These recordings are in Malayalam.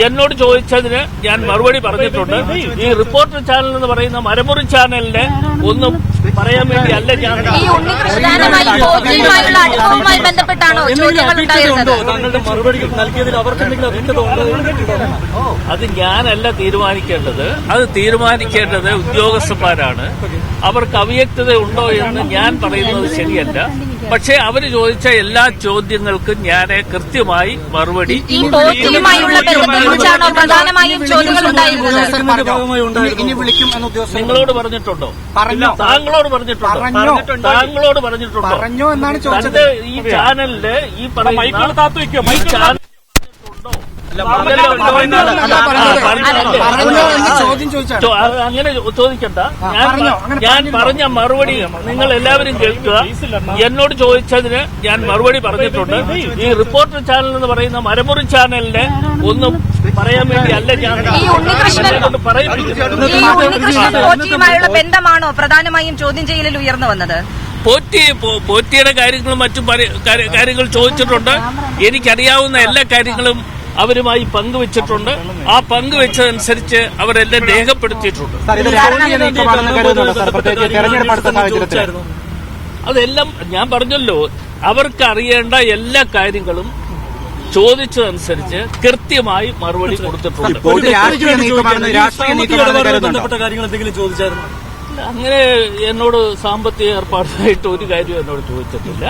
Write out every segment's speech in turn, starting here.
എന്നോട് ചോദിച്ചതിന് ഞാൻ മറുപടി പറഞ്ഞിട്ടുണ്ട്. ഈ റിപ്പോർട്ടർ ചാനൽ എന്ന് പറയുന്ന മരമുറി ചാനലിന് ഒന്നും പറയാൻ വേണ്ടി അല്ല ഞാൻ. അത് ഞാനല്ല തീരുമാനിക്കേണ്ടത്. അത് തീരുമാനിക്കേണ്ടത് ഉദ്യോഗസ്ഥന്മാരാണ്. അവർക്ക് അവ്യക്തത ഉണ്ടോ എന്ന് ഞാൻ പറയുന്നത് ശരിയല്ല. പക്ഷേ അവര് ചോദിച്ച എല്ലാ ചോദ്യങ്ങൾക്കും ഞാൻ കൃത്യമായി മറുപടി. നിങ്ങളോട് പറഞ്ഞിട്ടുണ്ടോ? താങ്കളോട് പറഞ്ഞിട്ടുണ്ടോ? താങ്കളോട് പറഞ്ഞിട്ടുണ്ടോ? തന്റെ ഈ ചാനലില് ഈ പറയുന്ന ചാനൽ അങ്ങനെ ചോദിക്കണ്ട. ഞാൻ പറഞ്ഞ മറുപടി നിങ്ങൾ എല്ലാവരും കേൾക്കുക. എന്നോട് ചോദിച്ചതിന് ഞാൻ മറുപടി പറഞ്ഞിട്ടുണ്ട്. ഈ റിപ്പോർട്ടർ ചാനൽ എന്ന് പറയുന്ന മരമുറി ചാനലിന് ഒന്നും പറയാൻ വേണ്ടി അല്ല ഞാൻ പറയിപ്പിക്കുന്നത്. ബന്ധമാണോ പ്രധാനമായും ചോദ്യം ചെയ്യലിൽ ഉയർന്നു വന്നത്? പോറ്റിയുടെ കാര്യങ്ങളും മറ്റും കാര്യങ്ങൾ ചോദിച്ചിട്ടുണ്ട്. എനിക്കറിയാവുന്ന എല്ലാ കാര്യങ്ങളും അവരുമായി പങ്കുവച്ചിട്ടുണ്ട്. ആ പങ്കുവെച്ചതനുസരിച്ച് അവരെല്ലാം രേഖപ്പെടുത്തിയിട്ടുണ്ട്. അതെല്ലാം ഞാൻ പറഞ്ഞല്ലോ, അവർക്ക് അറിയേണ്ട എല്ലാ കാര്യങ്ങളും ചോദിച്ചതനുസരിച്ച് കൃത്യമായി മറുപടി കൊടുത്തിട്ടുണ്ട്. അങ്ങനെ എന്നോട് സാമ്പത്തിക ഏർപ്പാടായിട്ട് ഒരു കാര്യം എന്നോട് ചോദിച്ചിട്ടില്ല.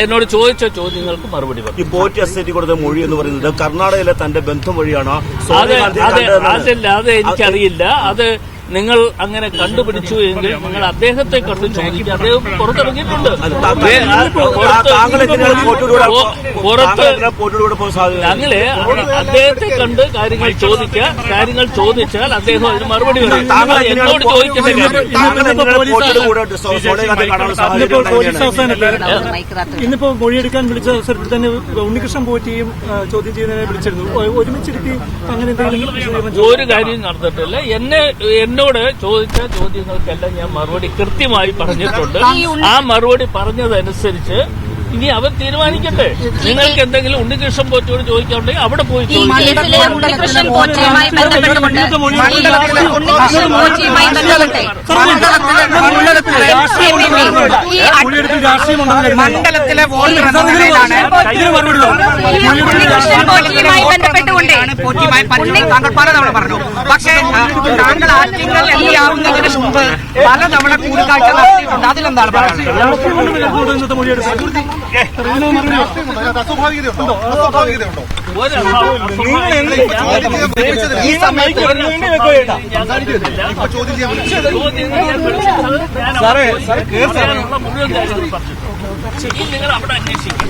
എന്നോട് ചോദിച്ച ചോദ്യങ്ങൾക്ക് മറുപടി പറഞ്ഞു. ഈ പോറ്റി എസ്റ്റേറ്റ് കൊടുത്ത മൊഴി എന്ന് പറയുന്നത് കർണാടകയിലെ തന്റെ ബന്ധം വഴിയാണോ? അതല്ല, അത് എനിക്കറിയില്ല. അത് നിങ്ങൾ അങ്ങനെ കണ്ടുപിടിച്ചു എങ്കിൽ നിങ്ങൾ അദ്ദേഹത്തെ കണ്ടു ചോദിക്കുക. അദ്ദേഹം പുറത്തിറങ്ങിയിട്ടുണ്ട്. ഞങ്ങളെ അദ്ദേഹത്തെ കണ്ട് കാര്യങ്ങൾ ചോദിക്കുക. കാര്യങ്ങൾ ചോദിച്ചാൽ അദ്ദേഹം അതിന് മറുപടി പറയും. എന്നോട് ചോദിക്കേണ്ട ഇന്നിപ്പോ മൊഴിയെടുക്കാൻ വിളിച്ച അവസരത്തിൽ തന്നെ ഉണ്ണികൃഷ്ണൻ പോറ്റിയും ചോദ്യം ചെയ്യുന്നതിനെ വിളിച്ചിരുന്നു. ഒരുമിച്ചിരുത്തി അങ്ങനെ എന്തെങ്കിലും ഒരു കാര്യം നടന്നിട്ടില്ല. എന്നോട് ചോദിച്ച ചോദ്യങ്ങൾക്കെല്ലാം ഞാൻ മറുപടി കൃത്യമായി പറഞ്ഞിട്ടുണ്ട്. ആ മറുപടി പറഞ്ഞതനുസരിച്ച് ഇനി അവർ തീരുമാനിക്കട്ടെ. നിങ്ങൾക്ക് എന്തെങ്കിലും ഉണ്ണികൃഷ്ണൻ പോറ്റിയോട് ചോദിക്കാനുണ്ടെങ്കിൽ അവിടെ പോയി മണ്ഡലത്തിലെ ബന്ധപ്പെട്ടുകൊണ്ട് താങ്കൾ പലതവണ പറഞ്ഞു. പക്ഷേ താങ്കൾ ആറ്റിങ്ങൽ എത്തിയാവുന്നതിന് മുമ്പ് പലതവണ കൂടിക്കാഴ്ച നടത്തിയിട്ടുണ്ട്. അതിലെന്താണ് പറയുന്നത്? ഈ സമയത്ത് മുഴുവൻ കാര്യങ്ങൾ പറഞ്ഞു. നിങ്ങൾ അവിടെ അന്വേഷിക്കും.